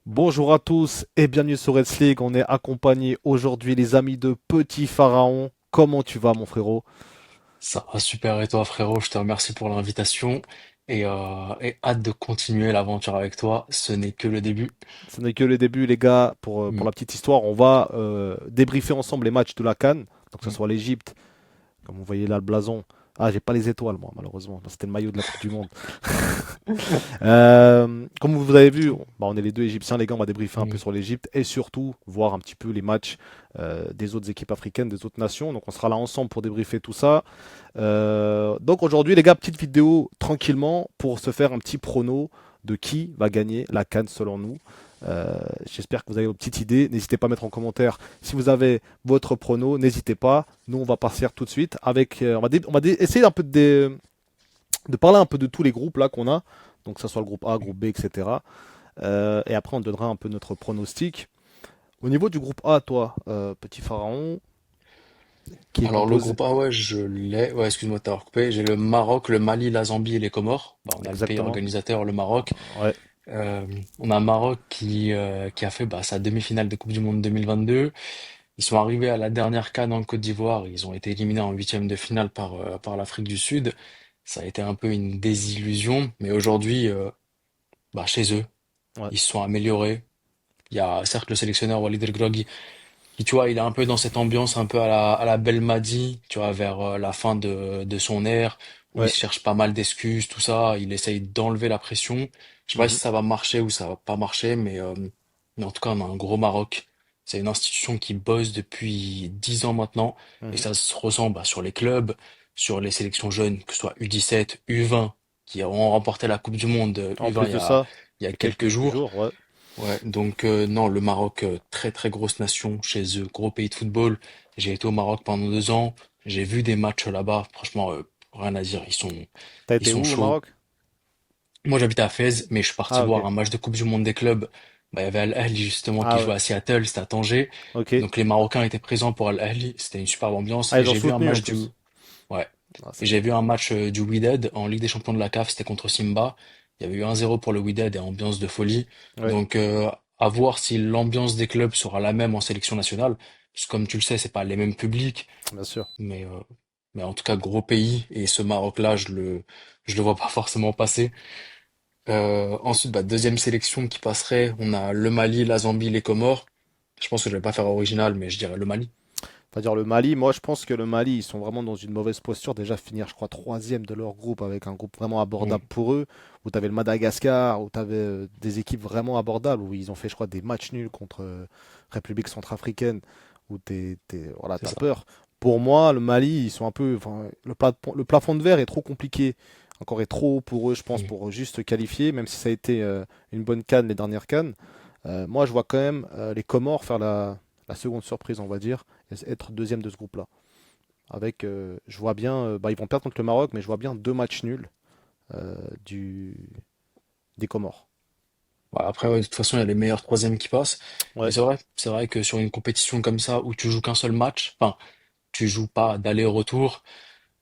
Bonjour à tous et bienvenue sur Red League. On est accompagné aujourd'hui les amis de Petit Pharaon. Comment tu vas mon frérot? Ça va super et toi frérot, je te remercie pour l'invitation et hâte de continuer l'aventure avec toi, ce n'est que le début. Ce n'est que le début les gars. Pour Mm, la petite histoire, on va débriefer ensemble les matchs de la CAN. Donc que ce mm. soit l'Égypte, comme vous voyez là le blason. Ah j'ai pas les étoiles moi malheureusement. C'était le maillot de la Coupe du Monde. Comme vous avez vu, bah, on est les deux Égyptiens, les gars, on va débriefer un peu Mm. sur l'Égypte et surtout voir un petit peu les matchs des autres équipes africaines, des autres nations. Donc on sera là ensemble pour débriefer tout ça. Donc aujourd'hui, les gars, petite vidéo tranquillement pour se faire un petit prono de qui va gagner la CAN selon nous. J'espère que vous avez vos petites idées. N'hésitez pas à mettre en commentaire si vous avez votre prono. N'hésitez pas. Nous, on va partir tout de suite avec. Essayer un peu de parler un peu de tous les groupes là qu'on a. Donc, que ce soit le groupe A, groupe B, etc. Et après, on donnera un peu notre pronostic. Au niveau du groupe A, toi, petit pharaon, qui est Alors le composé. groupe A, ouais, je l'ai. Ouais, excuse-moi de t'avoir coupé. J'ai le Maroc, le Mali, la Zambie et les Comores. Bah, on a le pays Exactement. organisateur, le Maroc. Ouais. Euh, on a un Maroc qui a fait sa demi-finale de Coupe du Monde 2022. Ils sont arrivés à la dernière CAN en Côte d'Ivoire. Ils ont été éliminés en huitième de finale par l'Afrique du Sud. Ça a été un peu une désillusion, mais aujourd'hui, chez eux, Ouais. ils se sont améliorés. Il y a certes le sélectionneur Walid El Grogui qui, tu vois, il est un peu dans cette ambiance un peu à la Belmadi, tu vois, vers la fin de son ère, où il Ouais. se cherche pas mal d'excuses, tout ça. Il essaye d'enlever la pression. Je sais pas si Mhm. ça va marcher ou ça va pas marcher, mais en tout cas, on a un gros Maroc. C'est une institution qui bosse depuis 10 ans maintenant, et Mhm. ça se ressent sur les clubs, sur les sélections jeunes, que ce soit U17, U20, qui ont remporté la Coupe du Monde En U20 plus de ça, il y a il y a quelques quelques jours. jours, ouais. Ouais, donc non, le Maroc, très très grosse nation chez eux, gros pays de football. J'ai été au Maroc pendant 2 ans, j'ai vu des matchs là-bas, franchement, rien à dire, T'as ils été sont où au chauds. Maroc? Moi j'habite à Fès, mais je suis parti Ah, voir ok. un match de Coupe du Monde des clubs. Bah, il y avait Al Ahly justement qui Ah, ouais. jouait à Seattle, c'était à Tanger. Ok. Donc les Marocains étaient présents pour Al Ahly, c'était une superbe ambiance. Ah, Et ils ont j'ai vu un soutenu en match du, plus. ouais, Ah, et c'est j'ai bien. vu un match du Wydad en Ligue des Champions de la CAF, c'était contre Simba. Il y avait eu 1-0 pour le Wydad et ambiance de folie. Ouais, Donc à voir si l'ambiance des clubs sera la même en sélection nationale. Parce que comme tu le sais, c'est pas les mêmes publics, bien sûr. mais euh, mais en tout cas gros pays et ce Maroc-là, je le vois pas forcément passer. Ensuite, deuxième sélection qui passerait, on a le Mali, la Zambie, les Comores. Je pense que je vais pas faire original, mais je dirais le Mali. C'est-à-dire le Mali, moi je pense que le Mali, ils sont vraiment dans une mauvaise posture. Déjà finir, je crois, troisième de leur groupe avec un groupe vraiment Mm, abordable pour eux. Où tu avais le Madagascar, où tu avais des équipes vraiment abordables, où ils ont fait, je crois, des matchs nuls contre République centrafricaine, où voilà, c'est t'as ça. peur. Pour moi, le Mali, ils sont un peu. Enfin, le plafond de verre est trop compliqué. Encore est trop haut pour eux, je pense, Mm. pour juste se qualifier, même si ça a été une bonne canne les dernières cannes. Moi, je vois quand même les Comores faire la seconde surprise, on va dire, et être deuxième de ce groupe-là. Je vois bien, ils vont perdre contre le Maroc, mais je vois bien deux matchs nuls euh, du, des Comores. Après, ouais, de toute façon, il y a les meilleurs troisièmes qui passent. Mais Ouais, c'est vrai que sur une compétition comme ça, où tu joues qu'un seul match, enfin, tu joues pas d'aller-retour,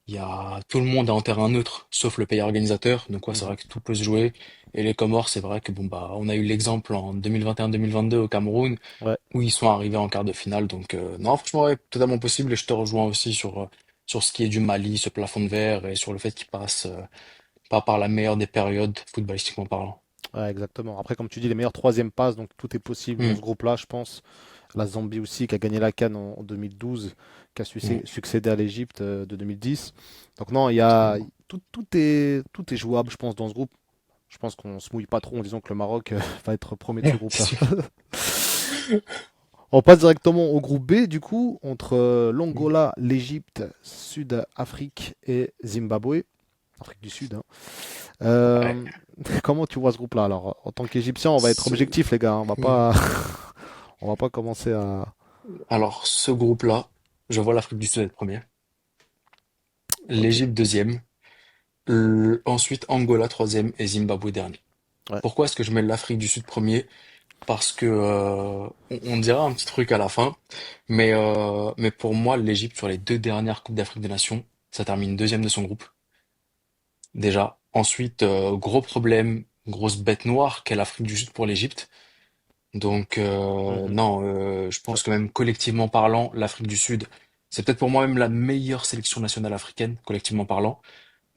il y a tout le monde est en terrain neutre, sauf le pays organisateur. Donc ouais, c'est mhm, vrai que tout peut se jouer. Et les Comores, c'est vrai que on a eu l'exemple en 2021-2022 au Cameroun, ouais, où ils sont arrivés en quart de finale. Donc non, franchement, ouais, totalement possible. Et je te rejoins aussi sur ce qui est du Mali, ce plafond de verre, et sur le fait qu'ils passent pas par la meilleure des périodes, footballistiquement parlant. ouais, exactement. Après, comme tu dis, les meilleurs troisième passes, donc tout est possible dans Hmm, ce groupe-là, je pense. La Zambie aussi, qui a gagné la CAN en 2012, qui a hmm, succédé à l'Égypte de 2010. Donc non, il y a tout est jouable, je pense, dans ce groupe. Je pense qu'on se mouille pas trop en disant que le Maroc va être premier de ce c'est groupe-là. sûr. On passe directement au groupe B, du coup, entre l'Angola, l'Égypte, Sud-Afrique et Zimbabwe. Afrique du Sud, hein. Ouais. Euh, comment tu vois ce groupe-là? Alors, en tant qu'Égyptien, on va être Ce, objectif, les gars, hein. hmm. On va pas commencer à. Alors, ce groupe-là, je vois l'Afrique du Sud être premier, Ok. l'Égypte deuxième, ensuite Angola troisième et Zimbabwe dernier. Ouais. Pourquoi est-ce que je mets l'Afrique du Sud premier? Parce que on dira un petit truc à la fin, mais pour moi, l'Égypte sur les deux dernières Coupes d'Afrique des Nations, ça termine deuxième de son groupe. Déjà. Ensuite, gros problème, grosse bête noire qu'est l'Afrique du Sud pour l'Égypte. Donc, Mhm. non, je pense que même collectivement parlant, l'Afrique du Sud, c'est peut-être pour moi même la meilleure sélection nationale africaine, collectivement parlant.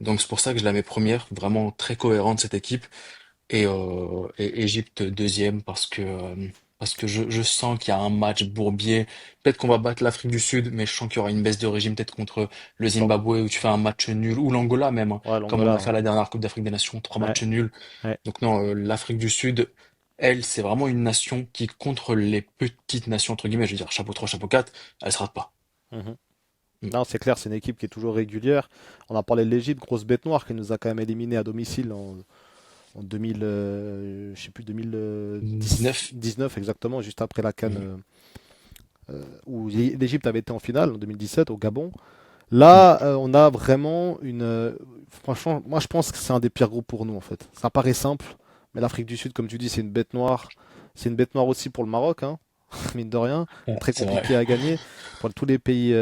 Donc, c'est pour ça que je la mets première, vraiment très cohérente cette équipe. Et Égypte deuxième parce que je sens qu'il y a un match bourbier. Peut-être qu'on va battre l'Afrique du Sud, mais je sens qu'il y aura une baisse de régime, peut-être contre le L'Ang- Zimbabwe où tu fais un match nul, ou l'Angola même, hein, Ouais, comme on a l'Angola, fait ouais. à la dernière Coupe d'Afrique des Nations, trois Ouais, matchs nuls. ouais. Donc non, l'Afrique du Sud, elle, c'est vraiment une nation qui, contre les petites nations, entre guillemets, je veux dire chapeau 3 chapeau 4, elle se rate pas. Mhm. Mm. Non, c'est clair, c'est une équipe qui est toujours régulière. On a parlé de l'Égypte, grosse bête noire qui nous a quand même éliminés à domicile en 2000, je sais plus, 19. 2019 exactement, juste après la CAN Mm. où l'Égypte avait été en finale en 2017 au Gabon. Mm. Là, on a vraiment une. Franchement, moi je pense que c'est un des pires groupes pour nous en fait. Ça paraît simple, mais l'Afrique du Sud, comme tu dis, c'est une bête noire. C'est une bête noire aussi pour le Maroc, hein, mine de rien. Ouais, Très c'est vrai. compliqué à gagner. Pour tous les pays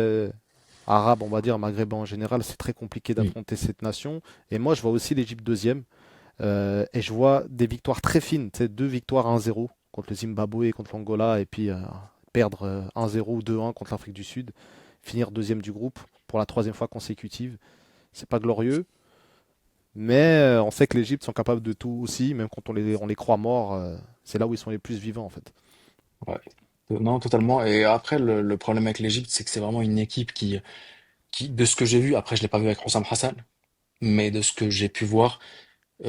arabes, on va dire, maghrébins en général, c'est très compliqué Mm. d'affronter cette nation. Et moi, je vois aussi l'Égypte deuxième. Et je vois des victoires très fines, tu sais, deux victoires 1-0 contre le Zimbabwe et contre l'Angola, et puis perdre 1-0 ou 2-1 contre l'Afrique du Sud, finir deuxième du groupe pour la troisième fois consécutive. C'est pas glorieux, mais on sait que l'Égypte sont capables de tout aussi, même quand on les croit morts, c'est là où ils sont les plus vivants en fait. Ouais. Non, totalement. Et après, le problème avec l'Égypte, c'est que c'est vraiment une équipe qui, de ce que j'ai vu, après je l'ai pas vu avec Hossam Hassan, mais de ce que j'ai pu voir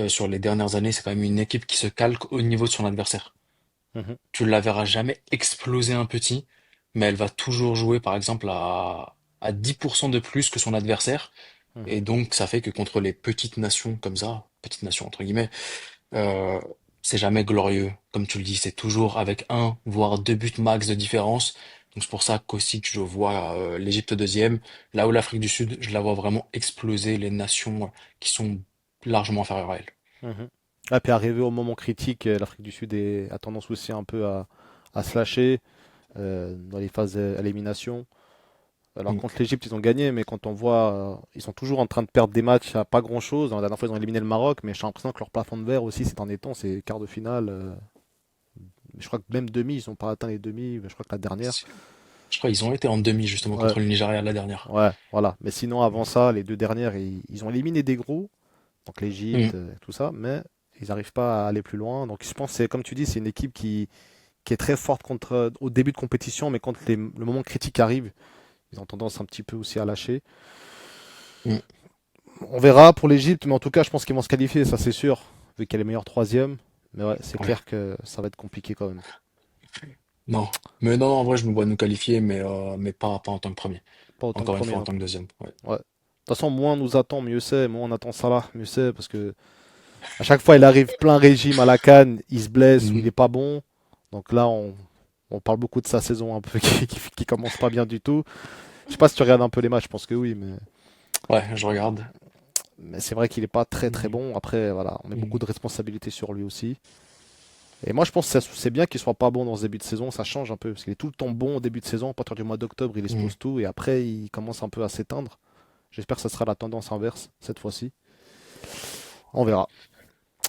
sur les dernières années, c'est quand même une équipe qui se calque au niveau de son adversaire. Mhm, Tu la verras jamais exploser un petit, mais elle va toujours jouer par exemple à 10% de plus que son adversaire. mhm. Et donc ça fait que contre les petites nations comme ça, petites nations entre guillemets, euh, c'est jamais glorieux. Comme tu le dis, c'est toujours avec un, voire deux buts max de différence. Donc c'est pour ça qu'aussi que je vois l'Égypte deuxième, là où l'Afrique du Sud, je la vois vraiment exploser les nations qui sont largement inférieures à elle. Mhm. Ah, puis arrivé au moment critique, l'Afrique du Sud a tendance aussi un peu à se lâcher dans les phases élimination. Alors Mm. contre l'Égypte, ils ont gagné, mais quand on voit, ils sont toujours en train de perdre des matchs à pas grand-chose. La dernière fois, ils ont éliminé le Maroc, mais j'ai l'impression que leur plafond de verre aussi, c'est en étant, c'est quart de finale. Je crois que même demi, ils n'ont pas atteint les demi. Je crois que la dernière. Je crois qu'ils ont été en demi justement Ouais, contre le Nigeria la dernière. ouais, voilà. Mais sinon, avant ça, les deux dernières, ils ont éliminé des gros, donc l'Égypte, Mm. tout ça, mais ils n'arrivent pas à aller plus loin. Donc je pense, que c'est comme tu dis, c'est une équipe qui est très forte au début de compétition, mais quand le moment critique arrive, ils ont tendance un petit peu aussi à lâcher. Mm. On verra pour l'Égypte, mais en tout cas, je pense qu'ils vont se qualifier, ça c'est sûr, vu qu'elle est meilleure troisième. Mais ouais, c'est Ouais. clair que ça va être compliqué quand même. Non. Mais non, en vrai, je me vois nous qualifier, mais pas en tant que premier. Pas autant que Encore une premier fois, en non tant que plus. deuxième. Ouais. Ouais. De toute façon, moins on nous attend, mieux c'est. Moins on attend Salah, mieux c'est. Parce que à chaque fois, il arrive plein régime à la CAN, il se blesse ou il Mm. est pas bon. Donc là, on parle beaucoup de sa saison un peu qui commence pas bien du tout. Je sais pas si tu regardes un peu les matchs, je pense que oui, Ouais, je regarde. mais c'est vrai qu'il est pas très très Mm. bon. Après, voilà, on met beaucoup Mm. de responsabilités sur lui aussi. Et moi, je pense que c'est bien qu'il soit pas bon dans ce début de saison. Ça change un peu parce qu'il est tout le temps bon au début de saison. À partir du mois d'octobre, il Mm. expose tout et après, il commence un peu à s'éteindre. J'espère que ça sera la tendance inverse cette fois-ci. On verra.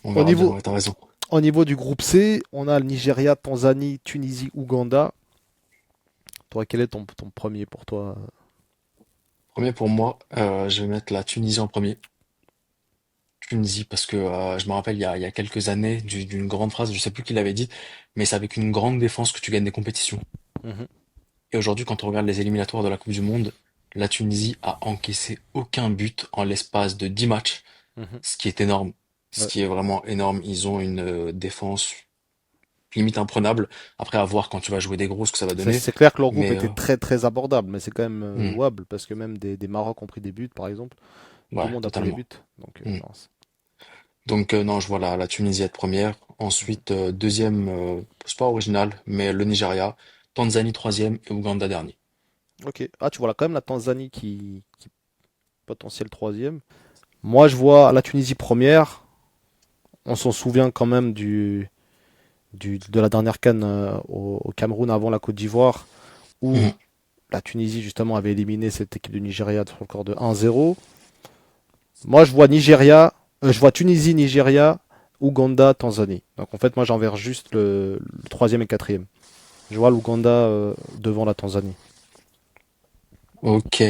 On Au verra bien, niveau, ouais, t'as raison. au niveau du groupe C, on a le Nigeria, Tanzanie, Tunisie, Ouganda. Toi, quel est ton premier pour toi? Premier pour moi, je vais mettre la Tunisie en premier. Tunisie, parce que je me rappelle, il y a quelques années, d'une grande phrase, je sais plus qui l'avait dit, mais c'est avec une grande défense que tu gagnes des compétitions. Mhm, Et aujourd'hui, quand on regarde les éliminatoires de la Coupe du Monde, la Tunisie a encaissé aucun but en l'espace de 10 matchs, mhm. ce qui est énorme. Ce Ouais. qui est vraiment énorme. Ils ont une défense limite imprenable. Après, à voir quand tu vas jouer des gros ce que ça va C'est donner. c'est clair que leur groupe Mais était très très abordable, mais c'est quand même hmm, jouable parce que même des Maroc ont pris des buts, par exemple. Tout ouais, le monde a pris des totalement. buts. Donc, Hmm. non, Donc non, je vois la Tunisie être première. Ensuite, deuxième, c'est pas original, mais le Nigeria. Tanzanie troisième et Ouganda dernier. ok. Ah, tu vois là quand même la Tanzanie qui est potentiel troisième. Moi, je vois la Tunisie première. On s'en souvient quand même de la dernière CAN au Cameroun avant la Côte d'Ivoire, où Hmm. la Tunisie justement avait éliminé cette équipe du Nigeria sur le score de 1-0. Moi, je vois Tunisie, Nigeria, Ouganda, Tanzanie. Donc en fait, moi j'enverrai juste le troisième et quatrième. Je vois l'Ouganda devant la Tanzanie. Ok.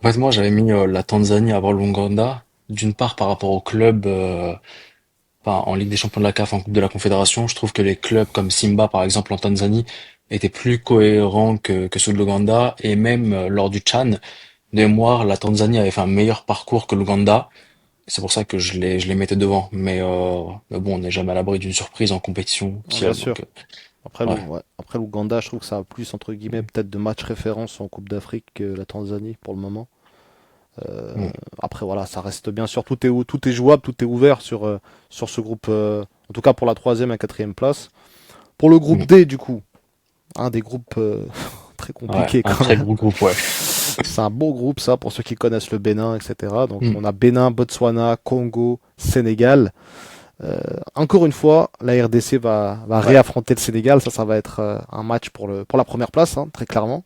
En fait, moi, j'avais mis la Tanzanie avant l'Ouganda. D'une part, par rapport au club, enfin, en Ligue des Champions de la CAF, en Coupe de la Confédération, je trouve que les clubs comme Simba, par exemple, en Tanzanie, étaient plus cohérents que ceux de l'Ouganda. Et même lors du Tchad, de mémoire, la Tanzanie avait fait un meilleur parcours que l'Ouganda. C'est pour ça que je les mettais devant. Mais bon, on n'est jamais à l'abri d'une surprise en compétition Ah, bien officielle. sûr. Donc, Après, ouais. ouais. Après l'Ouganda, je trouve que ça a plus, entre guillemets, Mm. peut-être de matchs référence en Coupe d'Afrique que la Tanzanie pour le moment. Mm. Après, voilà, ça reste bien sûr, tout est jouable, tout est ouvert sur ce groupe, en tout cas pour la troisième et quatrième place. Pour le groupe Mm. D, du coup, un des groupes très Ouais, compliqués un quand très même. gros groupe, ouais. C'est un beau groupe, ça, pour ceux qui connaissent le Bénin, etc. Donc, Mm. on a Bénin, Botswana, Congo, Sénégal. Encore une fois, la RDC va Ouais. réaffronter le Sénégal. Ça va être un match pour la première place, hein, très clairement.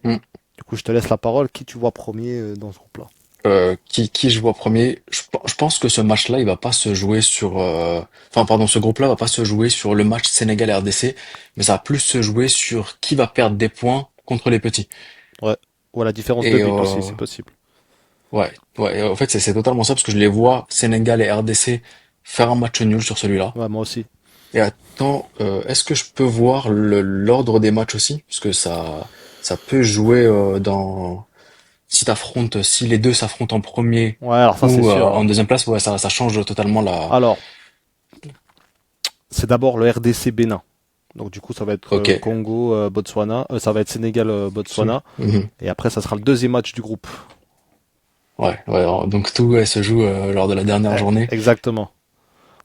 Mm. Du coup, je te laisse la parole. Qui tu vois premier dans ce groupe-là? Qui je vois premier? Je pense que ce match-là, il va pas se jouer sur, enfin, pardon, ce groupe-là va pas se jouer sur le match Sénégal-RDC, mais ça va plus se jouer sur qui va perdre des points contre les petits. Ouais. Ou à la différence de Et but aussi, c'est possible. ouais, ouais. Et en fait, c'est totalement ça parce que je les vois Sénégal et RDC faire un match nul sur celui-là. Ouais, moi aussi. Et attends, est-ce que je peux voir l'ordre des matchs aussi? Parce que ça peut jouer dans si les deux s'affrontent en premier Ouais, alors ça, c'est ou sûr, en hein. deuxième place, ouais, ça change totalement la. Alors, c'est d'abord le RDC Bénin. Donc, du coup, ça va être Ok. Congo, Botswana. Ça va être Sénégal, Botswana. Mhm. Et après, ça sera le deuxième match du groupe. Ouais, ouais. Alors, donc tout ouais, se joue lors de la dernière journée. Exactement.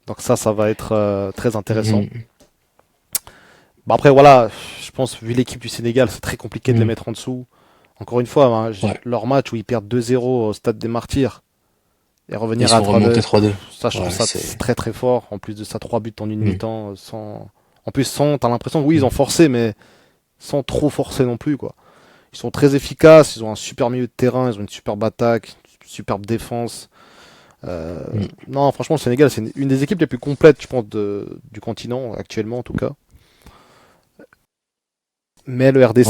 Donc, ça va être très intéressant. Mhm. Bah après, voilà, je pense, vu l'équipe du Sénégal, c'est très compliqué de les Mhm. mettre en dessous. Encore une fois, hein, Ouais. leur match où ils perdent 2-0 au stade des Martyrs et Ils revenir à sont remontés 3-2, 3-2. ça, je trouve Ouais, ça c'est. très très fort. En plus de ça, 3 buts en une Mhm. mi-temps, sans. En plus, sans, t'as l'impression, oui, ils ont Mhm. forcé, mais sans trop forcer non plus, quoi. Ils sont très efficaces, ils ont un super milieu de terrain, ils ont une superbe attaque, une superbe défense. Euh, Mhm. non, franchement, le Sénégal, c'est une des équipes les plus complètes, je pense, du continent, actuellement en tout cas. Mais le Non, RDC,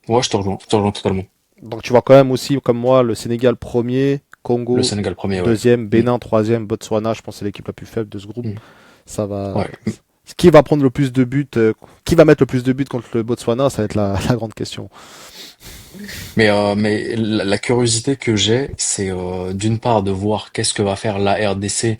ouais, je te rejoins totalement. donc tu vois quand même aussi, comme moi, le Sénégal premier, Le Congo Sénégal premier, ouais. deuxième, Mhm. Bénin troisième, Botswana, je pense que c'est l'équipe la plus faible de ce groupe. Mhm. Ça va. Ouais. Qui va prendre le plus de buts, qui va mettre le plus de buts contre le Botswana, ça va être la grande question. Mais la curiosité que j'ai, c'est d'une part de voir qu'est-ce que va faire la RDC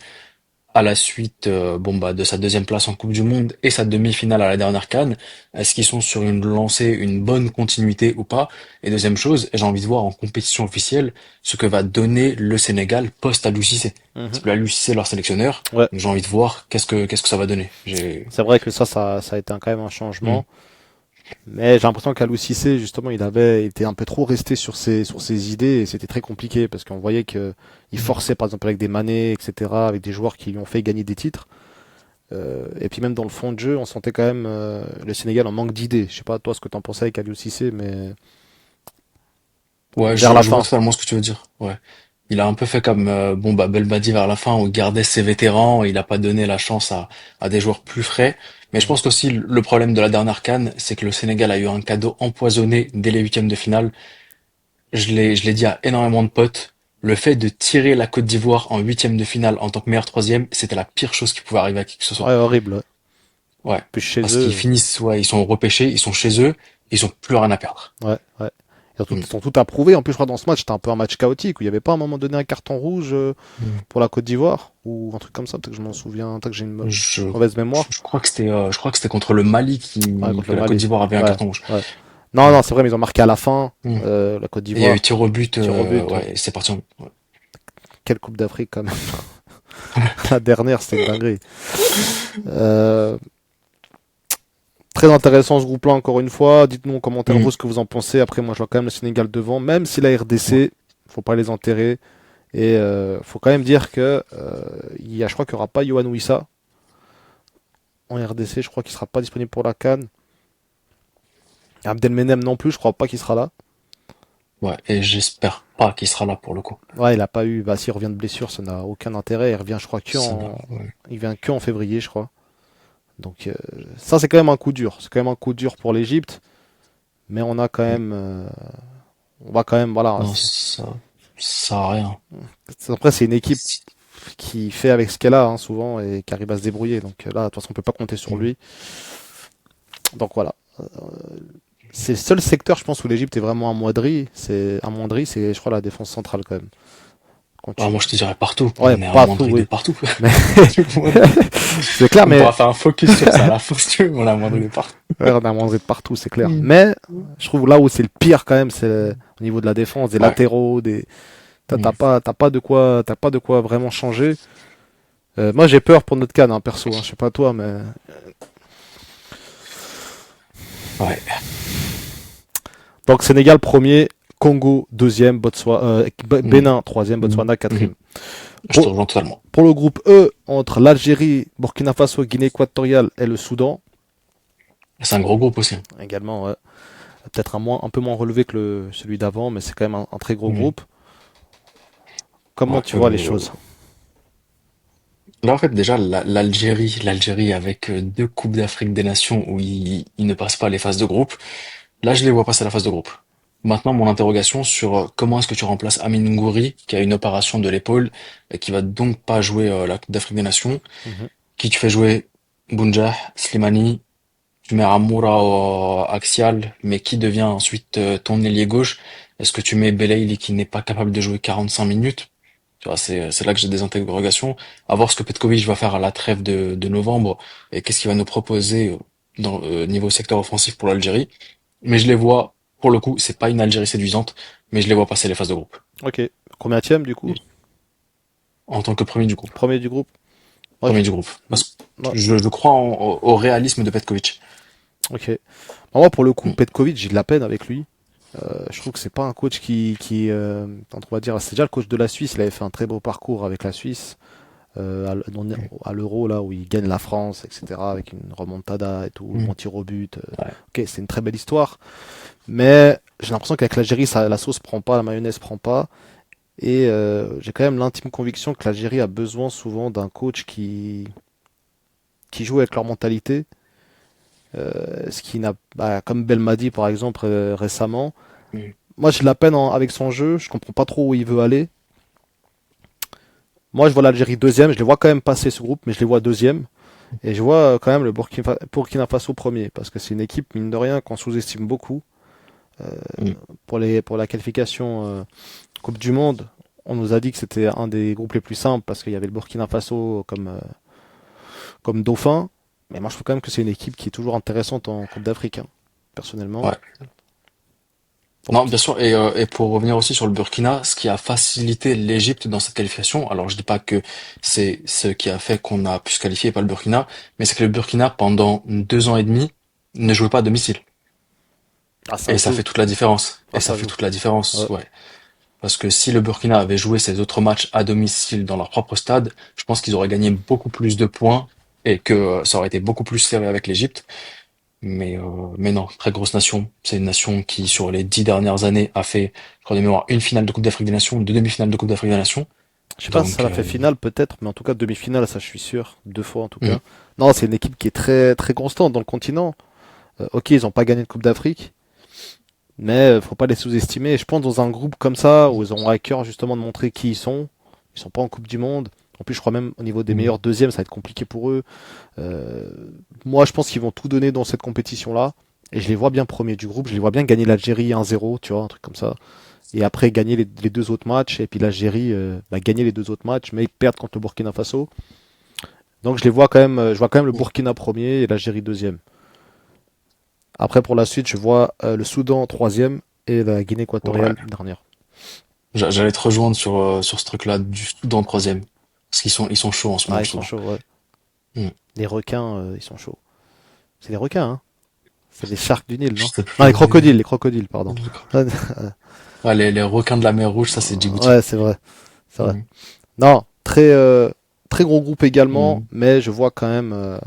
à la suite bon bah de sa deuxième place en Coupe du Monde et sa demi-finale à la dernière CAN. Est-ce qu'ils sont sur une lancée, une bonne continuité ou pas? Et deuxième chose, j'ai envie de voir en compétition officielle ce que va donner le Sénégal post Aliou Cissé. Parce Mhm. que Aliou Cissé est leur sélectionneur, Ouais, donc j'ai envie de voir qu'est-ce que ça va donner. J'ai. c'est vrai que ça a été quand même un Hmm. changement. Mais j'ai l'impression qu'Alou Cissé, justement, il avait été un peu trop resté sur ses idées et c'était très compliqué parce qu'on voyait que il forçait, par exemple, avec des Mané, etc., avec des joueurs qui lui ont fait gagner des titres. Et puis même dans le fond de jeu, on sentait quand même le Sénégal en manque d'idées. Je sais pas toi ce que t'en pensais avec Aliou Cissé, mais Ouais, vers la je vois fin. totalement ce que tu veux dire. Ouais. Il a un peu fait comme bon bah Belmadi vers la fin où il gardait ses vétérans, il a pas donné la chance à des joueurs plus frais. Mais je Mhm. pense qu'aussi le problème de la dernière CAN, c'est que le Sénégal a eu un cadeau empoisonné dès les huitièmes de finale. Je l'ai dit à énormément de potes. Le fait de tirer la Côte d'Ivoire en huitième de finale en tant que meilleur troisième, c'était la pire chose qui pouvait arriver à qui que ce soit. Ouais, horrible. Ouais. Ouais. Puis chez Parce qu'ils eux, finissent, ouais, ils sont repêchés, ils sont chez eux, ils ont plus rien à perdre. ouais, ouais. Mm. Ils ont tout approuvé. En plus, je crois dans ce match, c'était un peu un match chaotique où il n'y avait pas à un moment donné un carton rouge Mm. pour la Côte d'Ivoire ou un truc comme ça. Peut-être que je m'en souviens, peut-être que j'ai une Je, mauvaise mémoire. je crois que c'était contre le Mali Ouais, contre que le la Côte Mali. d'Ivoire avait un Ouais, carton rouge. ouais. Non, Mm. non, c'est vrai, mais ils ont marqué à la fin, Mm. la Côte Et il y a eu d'Ivoire. tir au but, Tir au but. ouais, c'est parti. Ouais. Quelle Coupe d'Afrique quand même. La dernière, c'était une dinguerie. Euh, Très intéressant ce groupe-là, encore une fois. Dites-nous en commentaire Mm. vous ce que vous en pensez. Après, moi, je vois quand même le Sénégal devant, même si la Ouais. RDC, faut pas les enterrer. Et faut quand même dire que je crois qu'il n'y aura pas Yohan Wissa en RDC. Je crois qu'il sera pas disponible pour la CAN. Abdelmenem non plus, je crois pas qu'il sera là. Ouais, et j'espère pas qu'il sera là pour le coup. Ouais, il a pas eu. Bah, s'il revient de blessure, ça n'a aucun intérêt. Il revient, je crois, Ouais. il vient que en février, je crois. Donc ça, c'est quand même un coup dur. C'est quand même un coup dur pour l'Égypte, mais on a quand Mm. même, on va quand même, voilà. Non, ça sert à rien. Après, c'est une équipe Si- qui fait avec ce qu'elle a hein, souvent et qui arrive à se débrouiller. Donc là, de toute façon, on peut pas compter sur Mm. lui. Donc voilà. C'est le seul secteur, je pense, où l'Égypte est vraiment amoindrie, c'est, je crois, la défense centrale quand même. Quand Ah, tu... moi, je te dirais partout. Ouais, On est partout, amoindri de oui. partout. Mais On c'est clair, on mais pourra faire un focus sur ça à la fin, si tu veux, mais on est amoindri de partout. ouais, on a amoindri de partout, c'est clair. Mm. Mais je trouve là où c'est le pire quand même, c'est au niveau de la défense, des Ouais. latéraux, des Mm. t'as pas de quoi vraiment changer. Moi, j'ai peur pour notre CAN, hein, perso. Hein, je sais pas toi, mais Ouais. donc Sénégal premier, Congo deuxième, Mm. Bénin troisième, Mm. Botswana Mhm. quatrième. Je te Pour, rejoins totalement. pour le groupe E, entre l'Algérie, Burkina Faso, Guinée équatoriale et le Soudan, C'est un gros groupe aussi. également ouais, peut-être un peu moins relevé que celui d'avant, mais c'est quand même un très gros Mm. groupe. Comment Ouais. tu vois les choses? Là, en fait, déjà, l'Algérie avec deux Coupes d'Afrique des Nations où ils ne passent pas les phases de groupe. Là, je les vois passer la phase de groupe. Maintenant, mon interrogation sur comment est-ce que tu remplaces Amin Ngouri, qui a une opération de l'épaule et qui va donc pas jouer la Coupe d'Afrique des Nations, Mhm. qui tu fais jouer Bounjah, Slimani, tu mets Amoura au axial, mais qui devient ensuite ton ailier gauche? Est-ce que tu mets Belaïli qui n'est pas capable de jouer 45 minutes? Tu vois, c'est là que j'ai des interrogations. À voir ce que Petkovic va faire à la trêve de novembre et qu'est-ce qu'il va nous proposer dans niveau secteur offensif pour l'Algérie. Mais je les vois, pour le coup, c'est pas une Algérie séduisante, mais je les vois passer les phases de groupe. Ok. Combienième du coup? En tant que premier du groupe. Premier du groupe? Moi, Premier du groupe. Parce que moi- je crois au réalisme de Petkovic. ok. Moi, pour le coup, Mm. Petkovic, j'ai de la peine avec lui. Je trouve que c'est pas un coach on va dire, c'est déjà le coach de la Suisse. Il avait fait un très beau parcours avec la Suisse à l'Euro là où il gagne la France, etc. Avec une remontada et tout, le Mm. bon tir au but. Ouais. Ok, c'est une très belle histoire, mais j'ai l'impression qu'avec l'Algérie, la sauce prend pas, la mayonnaise prend pas. Et j'ai quand même l'intime conviction que l'Algérie a besoin souvent d'un coach qui joue avec leur mentalité. Ce qui n'a, bah, comme Belmadi par exemple récemment. Mm. Moi, j'ai de la peine avec son jeu. Je comprends pas trop où il veut aller. Moi, je vois l'Algérie deuxième. Je les vois quand même passer ce groupe, mais je les vois deuxième. Et je vois quand même le Burkina Faso premier, parce que c'est une équipe, mine de rien, qu'on sous-estime beaucoup. Mm. Pour la qualification Coupe du Monde, on nous a dit que c'était un des groupes les plus simples, parce qu'il y avait le Burkina Faso comme dauphin. Mais moi, je trouve quand même que c'est une équipe qui est toujours intéressante en Coupe d'Afrique, hein, personnellement. Ouais. Donc, Non, bien sûr. Et pour revenir aussi sur le Burkina, ce qui a facilité l'Égypte dans cette qualification, alors je dis pas que c'est ce qui a fait qu'on a pu se qualifier et pas le Burkina, mais c'est que le Burkina, pendant 2 ans et demi, ne jouait pas à domicile. ah, ça Et ça joue. fait toute la différence. Ah, Et ça ça fait joue. toute la différence, Ouais. ouais. Parce que si le Burkina avait joué ses autres matchs à domicile dans leur propre stade, je pense qu'ils auraient gagné beaucoup plus de points et que ça aurait été beaucoup plus serré avec l'Égypte. Mais non, très grosse nation. C'est une nation qui, sur les 10 dernières années, a fait, je crois de mémoire, une finale de Coupe d'Afrique des Nations, deux demi-finales de Coupe d'Afrique des Nations. Je sais pas si ça Donc, l'a fait finale peut-être, mais en tout cas demi-finale, ça je suis sûr, deux fois en tout mm, cas. Non, c'est une équipe qui est très très constante dans le continent. Ok, ils ont pas gagné de Coupe d'Afrique, mais faut pas les sous-estimer. Et je pense dans un groupe comme ça où ils ont à cœur justement de montrer qui ils sont pas en Coupe du Monde. En plus, je crois même au niveau des mm, meilleurs deuxièmes, ça va être compliqué pour eux. Euh, Moi, je pense qu'ils vont tout donner dans cette compétition-là. Et je les vois bien premiers du groupe. Je les vois bien gagner l'Algérie 1-0, tu vois, un truc comme ça. Et après gagner les deux autres matchs. Et puis l'Algérie gagner les deux autres matchs, mais ils perdent contre le Burkina Faso. Donc je les vois quand même, je vois quand même le Burkina premier et l'Algérie deuxième. Après pour la suite, je vois le Soudan troisième et la Guinée ouais. équatoriale dernière. J'allais te rejoindre sur ce truc-là du Soudan troisième. Parce ils sont chauds en ce moment, Ah, ils le sont Soudan. chauds, ouais. Mm. Les requins, ils sont chauds. C'est des requins, hein. C'est les sharks du Nil, Je non? sais Non, plus. les crocodiles, pardon. Ah, les requins de la mer Rouge, ça c'est Djibouti. Ouais, c'est vrai. C'est vrai. Mm, Non, très gros groupe également, mm, mais je vois quand même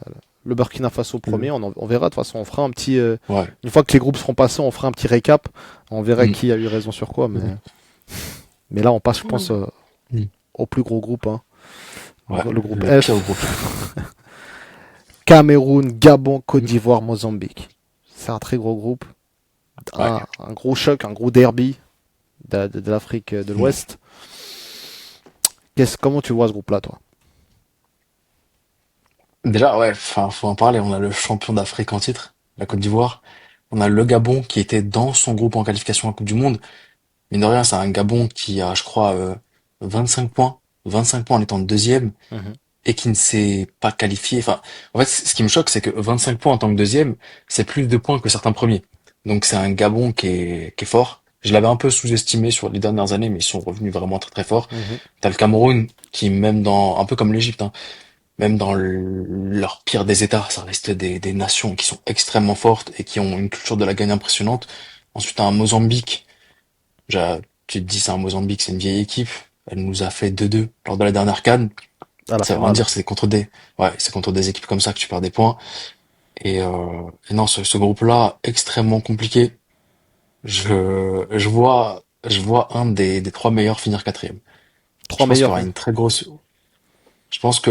Le Burkina Faso premier, Mm. on verra. De toute façon, on fera un petit. Ouais. Une fois que les groupes seront passés, on fera un petit récap. On verra Mm. qui a eu raison sur quoi. Mais là, on passe, je pense, Mm. au plus gros groupe, hein. Ouais, Le groupe le pire F. groupe. Cameroun, Gabon, Côte Mm. d'Ivoire, Mozambique. C'est un très gros groupe. Ouais. Un gros choc, un gros derby de l'Afrique de Mm. l'Ouest. Comment tu vois ce groupe-là, toi? Déjà, ouais, enfin, faut en parler. On a le champion d'Afrique en titre, la Côte d'Ivoire. On a le Gabon qui était dans son groupe en qualification à la Coupe du Monde. Mine de rien, c'est un Gabon qui a, je crois, 25 points. 25 points en étant deuxième Mhm, et qui ne s'est pas qualifié. Enfin, en fait, ce qui me choque, c'est que 25 points en tant que deuxième, c'est plus de points que certains premiers. Donc c'est un Gabon qui est fort. Je l'avais un peu sous-estimé sur les dernières années, mais ils sont revenus vraiment très très forts. mhm. T'as le Cameroun qui, même un peu comme l'Égypte, hein, même dans leur pire des états, ça reste des nations qui sont extrêmement fortes et qui ont une culture de la gagne impressionnante. Ensuite, t'as un Mozambique. Déjà, tu te dis, c'est un Mozambique, c'est une vieille équipe. Elle nous a fait 2-2 lors de la dernière CAN. Ah, elle a Ça fait veut rien mal. dire, c'est contre des équipes comme ça que tu perds des points. Et non, ce groupe-là, extrêmement compliqué. Je vois un des trois meilleurs finir quatrième. Je Trois pense qu'il y meilleurs, aura hein. une très grosse, je pense que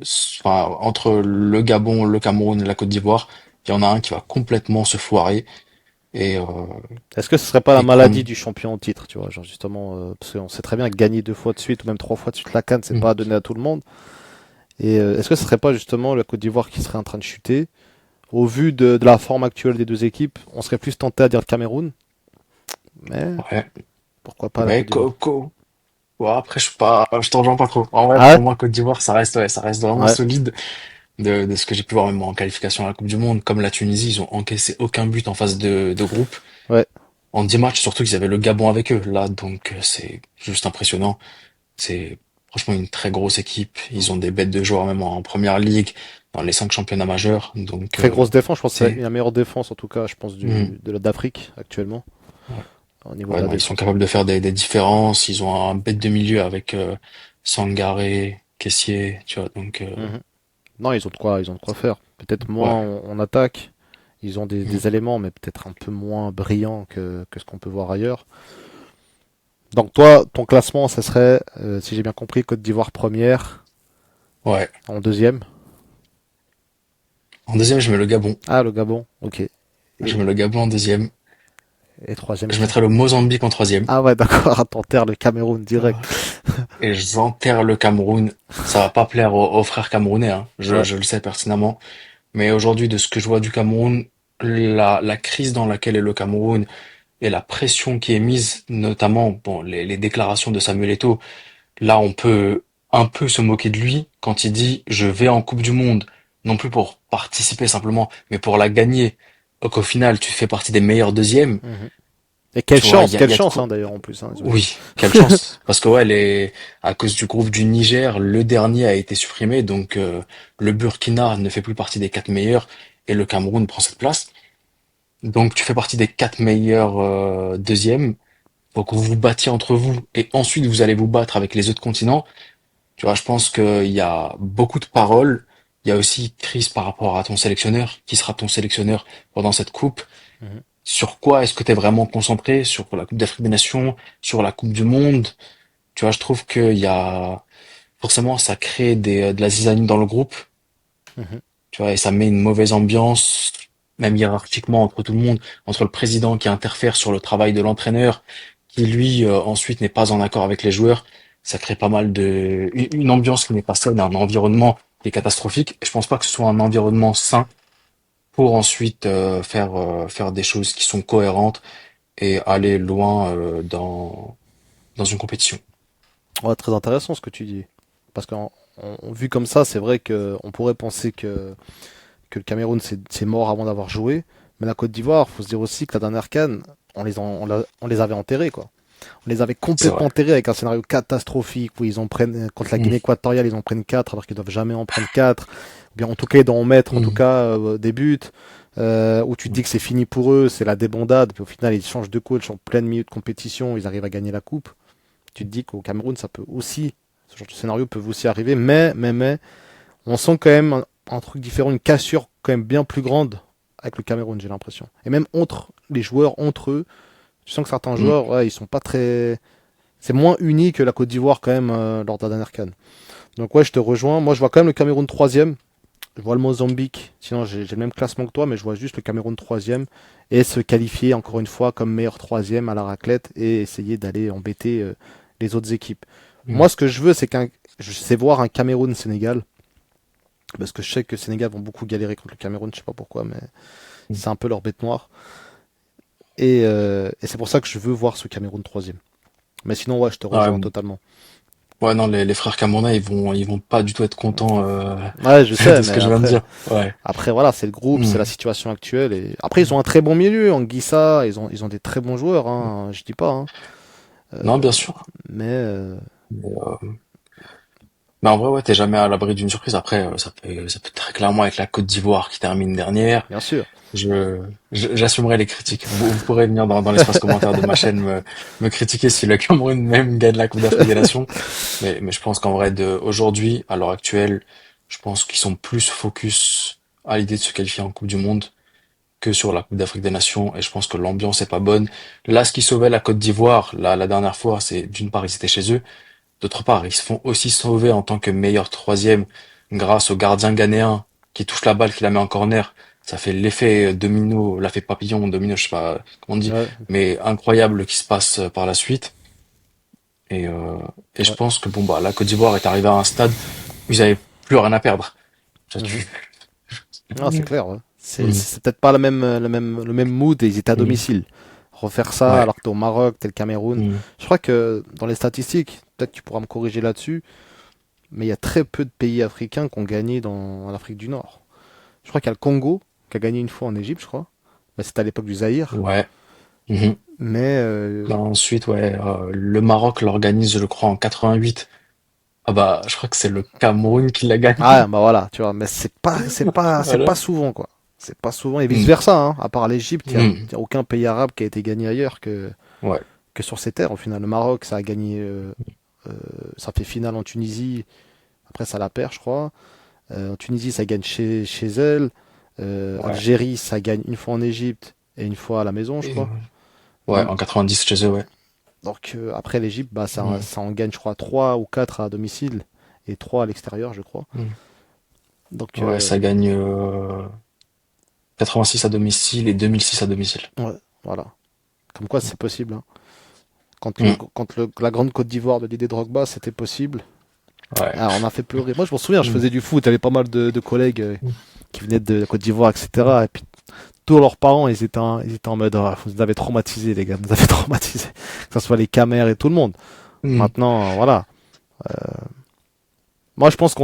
enfin, entre le Gabon, le Cameroun et la Côte d'Ivoire, il y en a un qui va complètement se foirer et, euh, Est-ce que ce serait pas la et maladie qu'on, du champion au titre, tu vois, genre justement, parce qu'on sait très bien que gagner deux fois de suite ou même trois fois de suite la CAN, c'est Hmm. pas donné à tout le monde. Et est-ce que ce serait pas justement la Côte d'Ivoire qui serait en train de chuter? Au vu de la forme actuelle des deux équipes, on serait plus tenté à dire le Cameroun, mais Ouais, pourquoi pas la mais Côte d'Ivoire? ouais, après, je t'en rejoins pas trop. En vrai, Ah pour moi, Côte d'Ivoire, ça reste ouais? vraiment Ouais. solide. De ce que j'ai pu voir même en qualification à la Coupe du Monde, comme la Tunisie, ils ont encaissé aucun but en phase de groupe. Ouais. En 10 matchs, surtout qu'ils avaient le Gabon avec eux. Là, donc, c'est juste impressionnant. C'est franchement une très grosse équipe. Ils ont des bêtes de joueurs même en première ligue, dans les 5 championnats majeurs. Donc, Très grosse défense, je pense que c'est c'est, la meilleure défense en tout cas, je pense, hmm, d'Afrique actuellement, ouais. au niveau de Ouais, la non, ils sont défense. capables de faire des différences. Ils ont un bête de milieu avec Sangaré, Kessié, tu vois. Donc, Mhm. Non, ils ont de quoi faire. Peut-être moins ouais. en attaque. Ils ont Hmm. des éléments, mais peut-être un peu moins brillants que ce qu'on peut voir ailleurs. Donc toi, ton classement, ça serait, si j'ai bien compris, Côte d'Ivoire première, Ouais. en deuxième. En deuxième, je mets le Gabon. Ah, le Gabon, ok. Je Et, mets le Gabon en deuxième. et troisième Je qui? mettrai le Mozambique en troisième. Ah ouais, d'accord, à terre, le Cameroun direct. Et j'enterre le Cameroun. Ça va pas plaire aux frères camerounais, hein. Ouais. Je le sais pertinemment. Mais aujourd'hui, de ce que je vois du Cameroun, la crise dans laquelle est le Cameroun et la pression qui est mise, notamment, bon, les déclarations de Samuel Eto'o, là, on peut un peu se moquer de lui quand il dit, je vais en Coupe du Monde, non plus pour participer simplement, mais pour la gagner. Donc au final, tu fais partie des meilleurs deuxièmes. Mhm. Et Tu vois, quelle il y a de chance quoi. hein, d'ailleurs en plus. Hein. Oui, quelle chance. Parce que ouais, à cause du groupe du Niger, le dernier a été supprimé, donc le Burkina ne fait plus partie des 4 meilleurs et le Cameroun prend cette place. Donc tu fais partie des 4 meilleurs deuxièmes. Faut que vous vous battiez entre vous et ensuite vous allez vous battre avec les autres continents. Tu vois, je pense qu'il y a beaucoup de paroles. Il y a aussi crise par rapport à ton sélectionneur. Qui sera ton sélectionneur pendant cette coupe? Mhm. Sur quoi est-ce que tu es vraiment concentré? Sur la Coupe d'Afrique des Nations? Sur la Coupe du Monde? Tu vois, je trouve qu'il y a forcément ça crée de la zizanie dans le groupe, Mhm. tu vois, et ça met une mauvaise ambiance, même hiérarchiquement entre tout le monde, entre le président qui interfère sur le travail de l'entraîneur, qui lui ensuite n'est pas en accord avec les joueurs. Ça crée pas mal une ambiance qui n'est pas saine, un environnement qui est catastrophique. Et je pense pas que ce soit un environnement sain pour ensuite faire des choses qui sont cohérentes et aller loin dans une compétition. Ouais, très intéressant ce que tu dis. Parce vu comme ça, c'est vrai qu'on pourrait penser que le Cameroun c'est mort avant d'avoir joué. Mais la Côte d'Ivoire, faut se dire aussi que la dernière CAN, on les avait enterrés, quoi. On les avait C'est complètement vrai. enterrés avec un scénario catastrophique où ils en prennent, contre la Guinée équatoriale, ils en prennent 4 alors qu'ils doivent jamais en prendre 4. Ou bien en tout cas, ils doivent en mettre, en tout Mm. cas, des buts. Où tu te dis que c'est fini pour eux, c'est la débandade. Puis au final, ils changent de coach en plein milieu de compétition, ils arrivent à gagner la coupe. Tu te dis qu'au Cameroun, ça peut aussi, ce genre de scénario peut aussi arriver. Mais, on sent quand même un truc différent, une cassure quand même bien plus grande avec le Cameroun, j'ai l'impression. Et même entre les joueurs, entre eux, je sens que certains Mm. joueurs, ouais, ils sont pas très. C'est moins uni que la Côte d'Ivoire quand même lors de la dernière CAN. Donc ouais, je te rejoins. Moi, je vois quand même le Cameroun troisième. Je vois le Mozambique. Sinon, j'ai le même classement que toi, mais je vois juste le Cameroun troisième et se qualifier encore une fois comme meilleur troisième à la raclette et essayer d'aller embêter les autres équipes. Mm. Moi, ce que je veux, je sais voir un Cameroun-Sénégal parce que je sais que le Sénégal vont beaucoup galérer contre le Cameroun. Je sais pas pourquoi, mais Mm. c'est un peu leur bête noire. Et c'est pour ça que je veux voir ce Cameroun troisième. Mais sinon, ouais, je te Ah rejoins ouais, totalement. ouais, non, les frères Camerounais, ils vont pas du tout être contents Ouais, je sais, de ce mais que je viens de après, dire. Ouais. après voilà, c'est le groupe, c'est la Mm. situation actuelle. Et après, ils ont un très bon milieu. Anguissa, ils ont des très bons joueurs. Hein, je dis pas. Hein. Non, bien sûr. Mais Mais en vrai, ouais, t'es jamais à l'abri d'une surprise. Après, ça peut très clairement être la Côte d'Ivoire qui termine dernière. bien sûr. J'assumerai les critiques. Vous pourrez venir dans l'espace commentaire de ma chaîne me critiquer si le Cameroun même gagne la Coupe d'Afrique des Nations. Mais je pense qu'en vrai, aujourd'hui, à l'heure actuelle, je pense qu'ils sont plus focus à l'idée de se qualifier en Coupe du Monde que sur la Coupe d'Afrique des Nations. Et je pense que l'ambiance est pas bonne. Là, ce qui sauvait la Côte d'Ivoire, la dernière fois, c'est d'une part, ils étaient chez eux. D'autre part, ils se font aussi sauver en tant que meilleur troisième grâce au gardien ghanéen qui touche la balle, qui la met en corner. Ça fait l'effet domino, l'effet papillon, domino, je sais pas comment on dit, Ouais, mais incroyable qui se passe par la suite. Et, euh, et je ouais. pense que bon bah la Côte d'Ivoire est arrivée à un stade où ils avaient plus rien à perdre. Ça Mhm. tue. Ah, c'est clair. Ouais. Mm, C'est peut-être pas le même mood et ils étaient à mm, domicile. Refaire ça ouais. alors que t'es au Maroc, t'es le Cameroun. Mm, Je crois que dans les statistiques, peut-être tu pourras me corriger là-dessus, mais il y a très peu de pays africains qui ont gagné dans l'Afrique du Nord. Je crois qu'il y a le Congo qui a gagné une fois en Égypte, je crois. Mais c'était à l'époque du Zaïre. ouais. Mhm. Mais Là, ensuite, ouais, le Maroc l'organise, je crois, en 88. Ah bah, je crois que c'est le Cameroun qui l'a gagné. ah bah voilà, tu vois. Mais c'est Voilà. pas souvent quoi. C'est pas souvent et vice Mm, versa. Hein. À part l'Égypte, mm, y a aucun pays arabe qui a été gagné ailleurs ouais. que sur ces terres. Au final, le Maroc, ça a gagné, euh, ça fait finale en Tunisie. Après, ça la perd, je crois. En Tunisie, ça gagne chez elle. Ouais. Algérie, ça gagne une fois en Égypte et une fois à la maison, je Et, crois. ouais, Mm. en 90 chez eux, ouais. Donc après l'Égypte, bah, Mm, ça en gagne, je crois, 3 ou 4 à domicile et 3 à l'extérieur, je crois. mm. Donc Ouais, ça gagne 86 à domicile et 2006 à domicile. ouais, voilà. Comme quoi, c'est possible. Hein. Mm, La grande Côte d'Ivoire de Didier Drogba, c'était possible. ouais. Ah, on a fait pleurer. Moi, je m'en souviens, je Mm, faisais du foot, il y avait pas mal de collègues mm, qui venaient de la Côte d'Ivoire, mm, etc. Et puis tous leurs parents, ils étaient en mode, ah, vous nous avez traumatisés, les gars, vous nous avez traumatisés. Que ce soit les camers et tout le monde. mm. Maintenant, voilà. Moi, je pense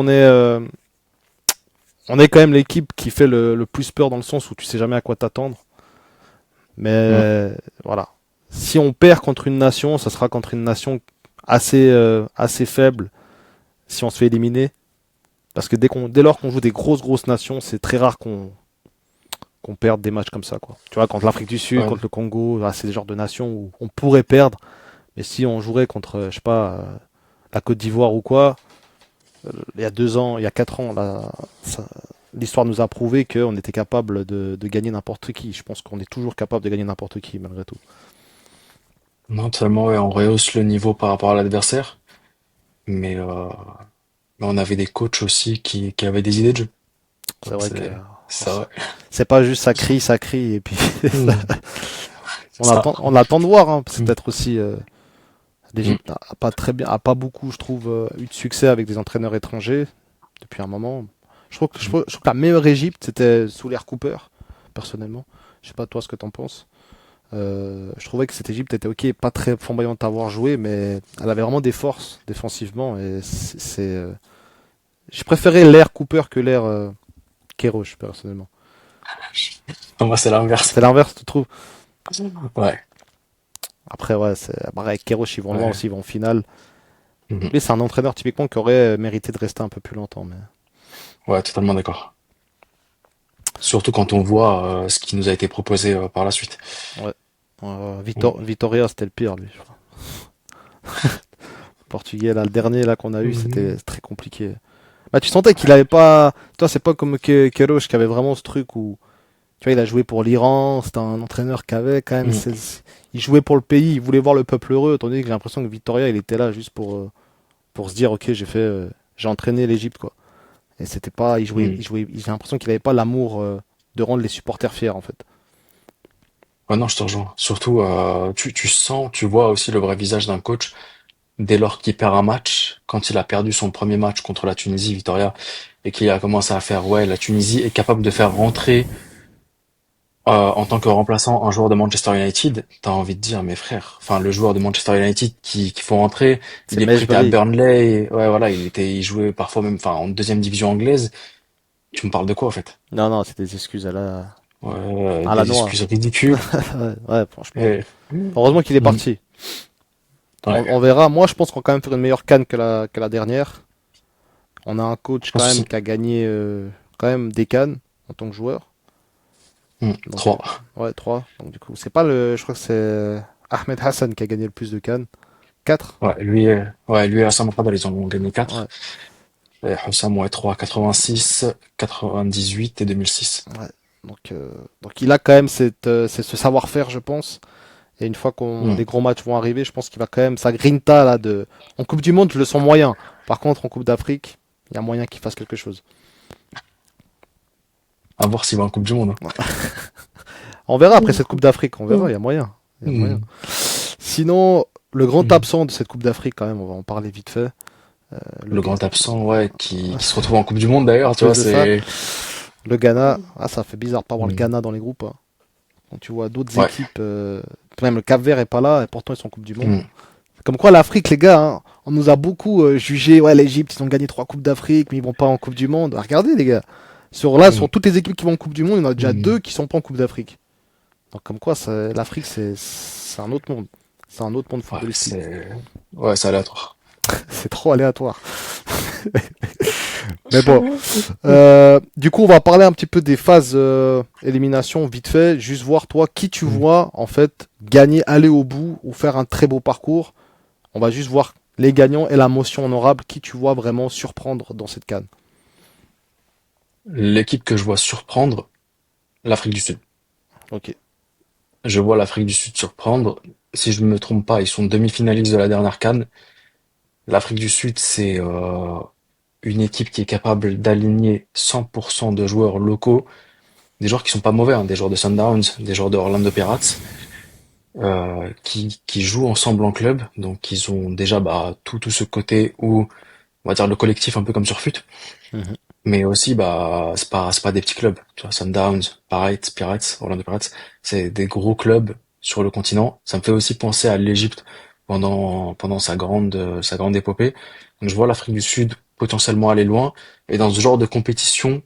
on est quand même l'équipe qui fait le plus peur dans le sens où tu sais jamais à quoi t'attendre. Mm. Mais voilà. Si on perd contre une nation, ça sera contre une nation assez faible si on se fait éliminer. Parce que dès lors qu'on joue des grosses nations, c'est très rare qu'on perde des matchs comme ça, quoi. Tu vois, contre l'Afrique du Sud, Ouais. contre le Congo, c'est des genres de nations où on pourrait perdre. Mais si on jouerait contre, je sais pas, la Côte d'Ivoire ou quoi, il y a 2 ans, il y a 4 ans, là, l'histoire nous a prouvé qu'on était capable de gagner n'importe qui. Je pense qu'on est toujours capable de gagner n'importe qui, malgré tout. Non, totalement, ouais, on rehausse le niveau par rapport à l'adversaire, mais, mais on avait des coachs aussi qui avaient des idées de jeu. C'est vrai que C'est ça, ouais. c'est pas juste ça crie, et puis Mm, c'est ça. on attend de voir. Hein. C'est Mm, peut-être aussi mm, l'Égypte a pas très bien, a pas beaucoup, je trouve, eu de succès avec des entraîneurs étrangers depuis un moment. Je trouve que la meilleure Égypte c'était sous l'ère Cooper, personnellement. Je sais pas toi ce que t'en penses. Je trouvais que cette Égypte était ok, pas très flamboyante à avoir joué, mais elle avait vraiment des forces défensivement. Et j'ai préféré l'ère Cooper que l'ère Queiroz, personnellement. moi, c'est l'inverse. C'est l'inverse, tu trouves? Ouais, Après, ouais, c'est pareil, Queiroz, ils vont loin ouais. aussi, ils vont en finale. Mhm. Lui, c'est un entraîneur typiquement qui aurait mérité de rester un peu plus longtemps. Mais Ouais, totalement d'accord. Surtout quand on voit ce qui nous a été proposé par la suite. ouais. Mm, Vitoria, c'était le pire, lui, je crois. Portugais, là, le dernier là qu'on a eu, mm, c'était très compliqué. Bah, tu sentais qu'il avait pas. Toi, c'est pas comme Kerosh qui avait vraiment ce truc où. Tu vois, il a joué pour l'Iran, c'était un entraîneur qui avait quand même. Mm, Il jouait pour le pays, il voulait voir le peuple heureux, tandis que j'ai l'impression que Victoria, il était là juste pour se dire, ok, j'ai entraîné l'Égypte, quoi. Et c'était pas. mm. J'ai l'impression qu'il avait pas l'amour de rendre les supporters fiers, en fait. Ouais, non, je te rejoins. Surtout, tu sens, tu vois aussi le vrai visage d'un coach dès lors qu'il perd un match, quand il a perdu son premier match contre la Tunisie, Victoria, et qu'il a commencé à faire, ouais, la Tunisie est capable de faire rentrer en tant que remplaçant un joueur de Manchester United, t'as envie de dire, mes frères, enfin le joueur de Manchester United qui font rentrer, C'est il est prêté à Mejbri. Burnley, ouais voilà, il jouait parfois même, enfin en deuxième division anglaise. Tu me parles de quoi en fait? Non, non, c'est des excuses Ouais, à la des noix. excuses ridicules. Ouais, ouais, franchement. Et, Heureusement qu'il est Mm. parti. Ouais, On verra. Moi, je pense qu'on va quand même faire une meilleure canne que la dernière. On a un coach pas quand de même souci. qui a gagné quand même des cannes en tant que joueur. Donc, 3. ouais, trois. Donc, du coup, c'est pas le. Je crois que c'est Ahmed Hassan qui a gagné le plus de cannes. Quatre. Ouais, lui et Hassan Khabal, ils ont gagné Ouais, 4. Et Hussam, ouais, 3, 86, 98 et 2006. ouais. Donc, donc, il a quand même ce savoir-faire, je pense. Et une fois qu'on Mm. les gros matchs vont arriver, je pense qu'il va quand même sa grinta là de. En Coupe du Monde, je le sens moyen. Par contre, en Coupe d'Afrique, il y a moyen qu'il fasse quelque chose. À voir s'il va en Coupe du Monde. On verra après cette Coupe d'Afrique, on verra, il y a moyen. Il y a moyen. Mm. Sinon, le grand Mm. absent de cette Coupe d'Afrique, quand même, on va en parler vite fait. Le, Le Ga- grand absent, ouais, qui se retrouve en Coupe du Monde En d'ailleurs, tu plus vois, de ça, c'est. le Ghana, ah, ça fait bizarre de pas voir le Mm. Ghana dans les groupes, hein. Quand tu vois d'autres Ouais. équipes, même le Cap-Vert est pas là, et pourtant ils sont en Coupe du Monde. Mm. Comme quoi l'Afrique, les gars, hein, on nous a beaucoup jugé, ouais, l'Égypte, ils ont gagné trois Coupes d'Afrique, mais ils vont pas en Coupe du Monde. Ah, regardez, les gars, Mm. sur toutes les équipes qui vont en Coupe du Monde, il y en a déjà Mm. deux qui sont pas en Coupe d'Afrique. Donc comme quoi, l'Afrique, c'est un autre monde. C'est un autre monde Ouais, footballistique. Ouais, c'est aléatoire. C'est trop aléatoire. Mais bon, du coup, on va parler un petit peu des phases élimination vite fait. Juste voir toi qui tu Mm. vois en fait gagner, aller au bout ou faire un très beau parcours. On va juste voir les gagnants et la motion honorable qui tu vois vraiment surprendre dans cette canne. L'équipe que je vois surprendre, l'Afrique du Sud. Ok. Je vois l'Afrique du Sud surprendre. Si je ne me trompe pas, ils sont demi-finalistes de la dernière CAN. L'Afrique du Sud, c'est une équipe qui est capable d'aligner 100% de joueurs locaux, des joueurs qui sont pas mauvais, hein, des joueurs de Sundowns, des joueurs de Orlando Pirates, qui jouent ensemble en club. Donc ils ont déjà bah, tout ce côté où, on va dire le collectif un peu comme sur FUT, Mhm. mais aussi bah c'est pas des petits clubs. Tu vois, Sundowns, Pirates, Orlando Pirates, c'est des gros clubs sur le continent. Ça me fait aussi penser à l'Égypte pendant sa grande épopée. Donc je vois l'Afrique du Sud potentiellement aller loin. Et dans ce genre de compétition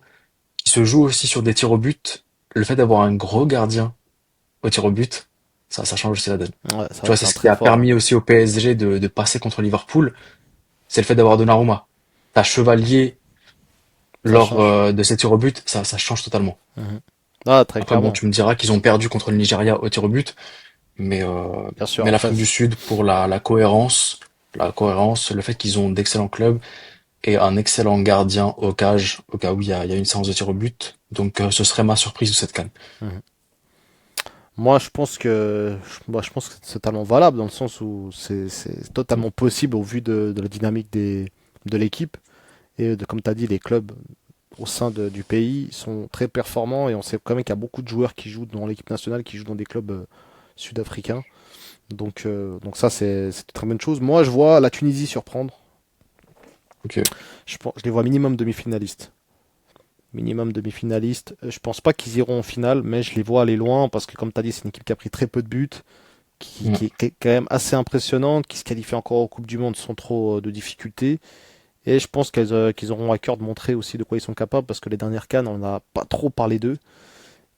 qui se joue aussi sur des tirs au but, le fait d'avoir un gros gardien au tir au but, ça change aussi la donne. Ouais, c'est Tu vrai vois, que c'est c'est un ce qui très a fort. permis aussi au PSG de passer contre Liverpool, c'est le fait d'avoir Donnarumma. T'as Chevalier Ça lors change. de ces tirs au but, ça change totalement. Mhm. Ah, très Après bon, clairement. tu me diras qu'ils ont perdu contre le Nigeria au tir au but, mais Bien sûr. mais Après, l'Afrique du Sud pour la cohérence, le fait qu'ils ont d'excellents clubs et un excellent gardien au cage au cas où il y a une séance de tir au but. Donc ce serait ma surprise de cette CAN. mhm. Moi, je pense que c'est totalement valable dans le sens où c'est totalement possible au vu de la dynamique de l'équipe et de, comme tu as dit, les clubs au sein du pays sont très performants et on sait quand même qu'il y a beaucoup de joueurs qui jouent dans l'équipe nationale, qui jouent dans des clubs sud-africains. Donc ça, c'est une très bonne chose. Moi, je vois la Tunisie surprendre. Ok. Je les vois minimum demi-finalistes. Minimum demi-finalistes. Je pense pas qu'ils iront en finale, mais je les vois aller loin parce que, comme tu as dit, c'est une équipe qui a pris très peu de buts, Mm. qui est quand même assez impressionnante, qui se qualifie encore aux Coupes du Monde sans trop de difficultés. Et je pense qu'ils auront à cœur de montrer aussi de quoi ils sont capables parce que les dernières CAN, on n'a pas trop parlé d'eux.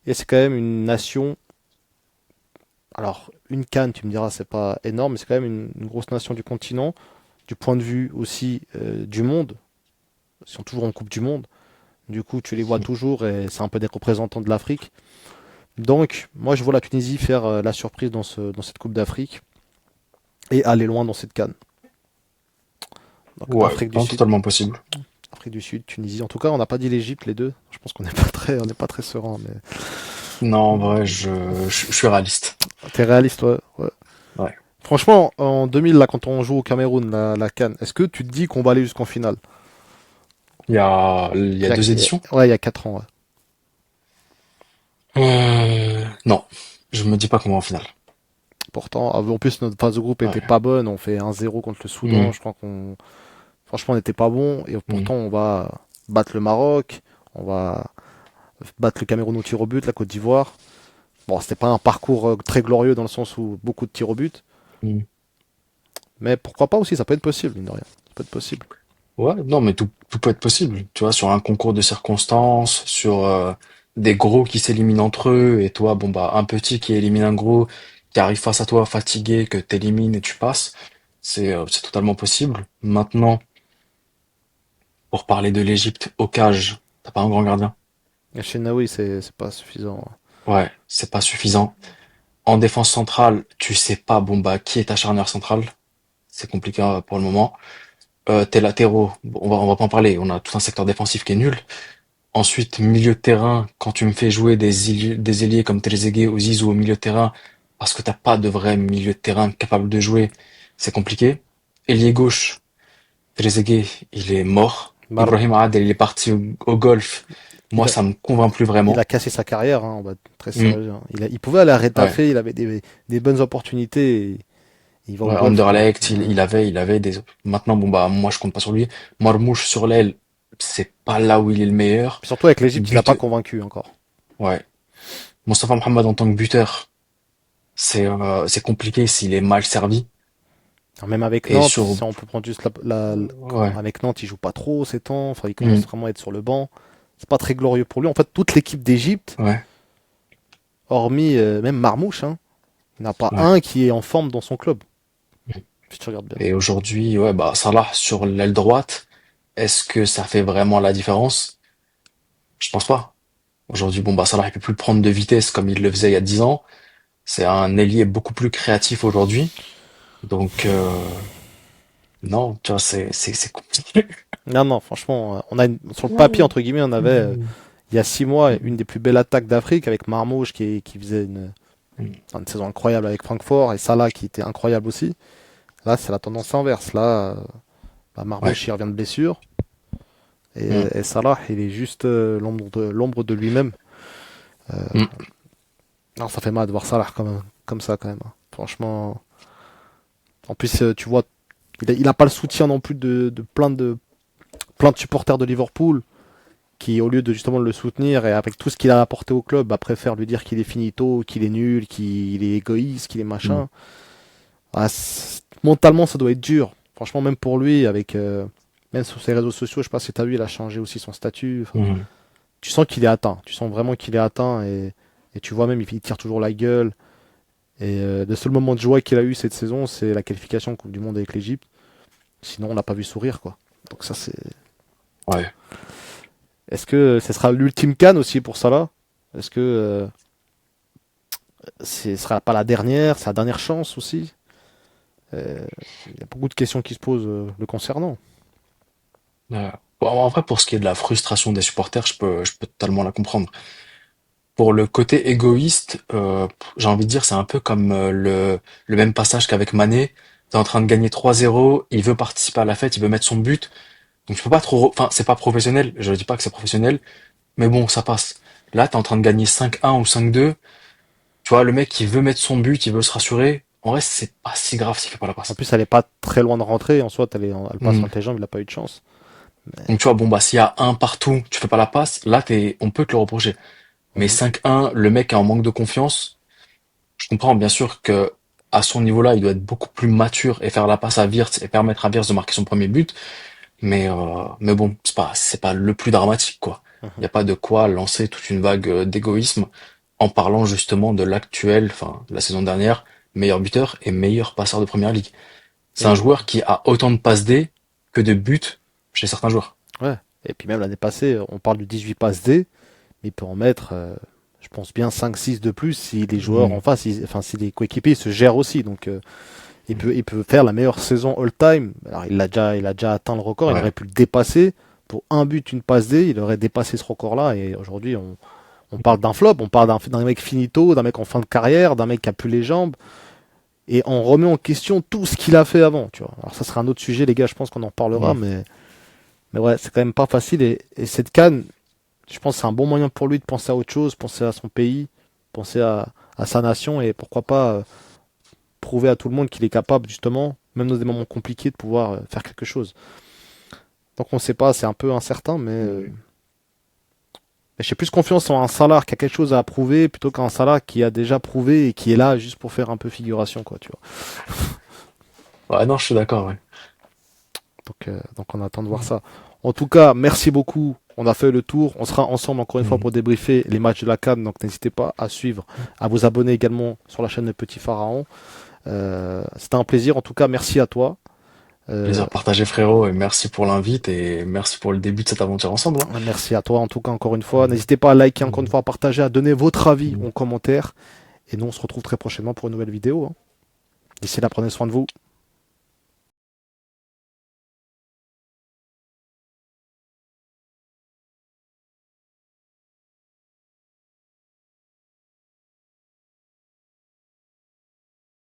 Et c'est quand même une nation. Alors, une CAN, tu me diras, c'est pas énorme, mais c'est quand même une grosse nation du continent, du point de vue aussi du monde. Ils sont toujours en Coupe du Monde. Du coup, tu les vois toujours et c'est un peu des représentants de l'Afrique. Donc, moi, je vois la Tunisie faire la surprise dans cette Coupe d'Afrique et aller loin dans cette CAN. Donc, Ouais, Afrique du non, Sud. totalement possible. Afrique du Sud, Tunisie. En tout cas, on n'a pas dit l'Égypte, les deux. Je pense qu'on n'est pas très, on n'est pas très serein. Mais Non, en vrai, je suis réaliste. t'es réaliste, ouais. Ouais. Ouais. Franchement, en 2000, là, quand on joue au Cameroun, la CAN, est-ce que tu te dis qu'on va aller jusqu'en finale? Il y a deux éditions? Ouais, il y a 4 ans. Ouais. Non, je me dis pas qu'on va en finale. Pourtant, en plus, notre phase de groupe était Ouais. pas bonne. On fait 1-0 contre le Soudan. Hmm, Je crois qu'on, franchement, on n'était pas bon. Et hmm. pourtant, on va battre le Maroc. On va battre le Cameroun au tir au but, la Côte d'Ivoire. Bon, c'était pas un parcours très glorieux dans le sens où beaucoup de tirs au but. Hmm. Mais pourquoi pas aussi, ça peut être possible, mine de rien. Ça peut être possible. Ouais, non, mais tout peut être possible. Tu vois, sur un concours de circonstances, sur des gros qui s'éliminent entre eux, et toi, bon bah, un petit qui élimine un gros, qui arrive face à toi fatigué, que t'élimines et tu passes, c'est totalement possible. Maintenant, pour parler de l'Égypte, au cage, t'as pas un grand gardien. Et chez Naoui, c'est pas suffisant. Ouais, c'est pas suffisant. En défense centrale, tu sais pas, bon bah, qui est ta charnière centrale? C'est compliqué pour le moment. Tes latéraux, bon, on va pas en parler. On a tout un secteur défensif qui est nul. Ensuite, milieu de terrain, quand tu me fais jouer des ailiers comme Trezeguet ou Zizou au milieu de terrain, parce que t'as pas de vrai milieu de terrain capable de jouer, c'est compliqué. Ailier gauche, Trezeguet, il est mort. Mar- Ibrahim Adel, il est parti au golf. il Moi, a, ça me convainc plus il vraiment. a cassé sa carrière, hein, on va être très Hmm, sérieux. Hein. Il pouvait aller à ouais. Retafe, il avait des bonnes opportunités. Et il va au Ouais, golf. Anderlecht, il avait des. Maintenant, bon bah, moi, je compte pas sur lui. Marmouche sur l'aile, c'est pas là où il est le meilleur. Puis surtout avec l'Égypte, il a But, pas convaincu encore. ouais. Mostafa Mohamed en tant que buteur, c'est compliqué s'il est mal servi. Alors, même avec Et Nantes, sur, si on peut prendre juste ouais, avec Nantes, il joue pas trop ces temps. Enfin, il hmm, commence vraiment à être sur le banc. C'est pas très glorieux pour lui. En fait, toute l'équipe d'Égypte, ouais, hormis même Marmouche, hein, il n'y en a pas ouais. un qui est en forme dans son club. Si tu regardes bien. Et aujourd'hui, ouais, bah Salah sur l'aile droite, est-ce que ça fait vraiment la différence? Je pense pas. Aujourd'hui, bon bah Salah il peut plus prendre de vitesse comme il le faisait il y a 10 ans. C'est un ailier beaucoup plus créatif aujourd'hui. Donc non, tu vois, c'est compliqué. Non, non, franchement, sur le papier, entre guillemets, on avait, il y a 6 mois, une des plus belles attaques d'Afrique avec Marmouche qui faisait une saison incroyable avec Francfort et Salah qui était incroyable aussi. Là, c'est la tendance inverse. Là, bah, Ouais. Marmouche, il revient de blessure. Mm, Et Salah, il est juste l'ombre de lui-même. mm. Non, ça fait mal de voir Salah comme ça quand même. Hein. Franchement. En plus, tu vois, il a pas le soutien non plus de plein de supporters de Liverpool qui, au lieu de justement le soutenir et avec tout ce qu'il a apporté au club, bah, préfèrent lui dire qu'il est finito, qu'il est nul, qu'il est égoïste, qu'il est Mm, machin. Ah, mentalement, ça doit être dur. Franchement, même pour lui, même sur ses réseaux sociaux, je sais pas si t'as vu, il a changé aussi son statut. Enfin, mm. tu sens qu'il est atteint. Tu sens vraiment qu'il est atteint et tu vois même, il tire toujours la gueule. Et le seul moment de joie qu'il a eu cette saison, c'est la qualification en Coupe du Monde avec l'Égypte. Sinon, on l'a pas vu sourire, quoi. Donc ça, c'est. Ouais. Est-ce que ce sera l'ultime CAN aussi pour Salah? Est-ce que ce sera pas la dernière, sa dernière chance aussi? Il y a beaucoup de questions qui se posent le concernant. Bon, en vrai, pour ce qui est de la frustration des supporters, je peux totalement la comprendre. Pour le côté égoïste, j'ai envie de dire, c'est un peu comme le même passage qu'avec Mané. T'es en train de gagner 3-0, il veut participer à la fête, il veut mettre son but. Donc tu peux pas trop, enfin, c'est pas professionnel. Je dis pas que c'est professionnel, mais bon, ça passe. Là, t'es en train de gagner 5-1 ou 5-2. Tu vois, le mec, il veut mettre son but, il veut se rassurer. En vrai, c'est pas si grave s'il fait pas la En passe. plus, elle est pas très loin de rentrer. En soit, elle passe Hmm. entre les jambes, il a pas eu de chance. Donc tu vois, bon bah s'il y a un partout, tu fais pas la passe, là on peut te le reprocher. Mais Mhm. 5-1, le mec est en manque de confiance. Je comprends bien sûr que à son niveau-là, il doit être beaucoup plus mature et faire la passe à Wirtz et permettre à Wirtz de marquer son premier but. Mais bon, c'est pas le plus dramatique quoi. Il Mhm. n'y a pas de quoi lancer toute une vague d'égoïsme en parlant justement de l'actuel, enfin de la saison dernière, meilleur buteur et meilleur passeur de première ligue. C'est un Et joueur qui a autant de passes D que de buts chez certains joueurs. ouais. Et puis même l'année passée, on parle de 18 passes D, mais il peut en mettre, je pense bien 5-6 de plus si les joueurs Hmm. en face, enfin si les coéquipiers se gèrent aussi. Donc il peut faire la meilleure saison all-time. Alors il a déjà atteint le record, il Ouais. aurait pu le dépasser. pour un but, une passe D, il aurait dépassé ce record-là. Et aujourd'hui, on parle d'un flop, on parle d'un mec finito, d'un mec en fin de carrière, d'un mec qui a plus les jambes. Et on remet en question tout ce qu'il a fait avant, tu vois. Alors ça sera un autre sujet, les gars, je pense qu'on en parlera, Mm. mais ouais, c'est quand même pas facile. Et cette CAN, je pense que c'est un bon moyen pour lui de penser à autre chose, penser à son pays, penser à sa nation, et pourquoi pas prouver à tout le monde qu'il est capable, justement, même dans des moments compliqués, de pouvoir faire quelque chose. Donc on sait pas, c'est un peu incertain, mais j'ai plus confiance en un Salah qui a quelque chose à prouver plutôt qu'un Salah qui a déjà prouvé et qui est là juste pour faire un peu figuration, quoi, tu vois. Ouais, non, je suis d'accord, ouais. Donc on attend de voir ça. En tout cas, merci beaucoup. On a fait le tour. On sera ensemble encore une fois Mm. pour débriefer les matchs de la CAN. Donc n'hésitez pas à suivre, à vous abonner également sur la chaîne de Petit Pharaon. C'était un plaisir. En tout cas, merci à toi. Euh, Plaisir partagé, frérot, et merci pour l'invite et merci pour le début de cette aventure ensemble, hein. Merci à toi. En tout cas, encore une fois, n'hésitez pas à liker, encore une fois, à partager, à donner votre avis en commentaire. Et nous, on se retrouve très prochainement pour une nouvelle vidéo, hein. D'ici là, prenez soin de vous.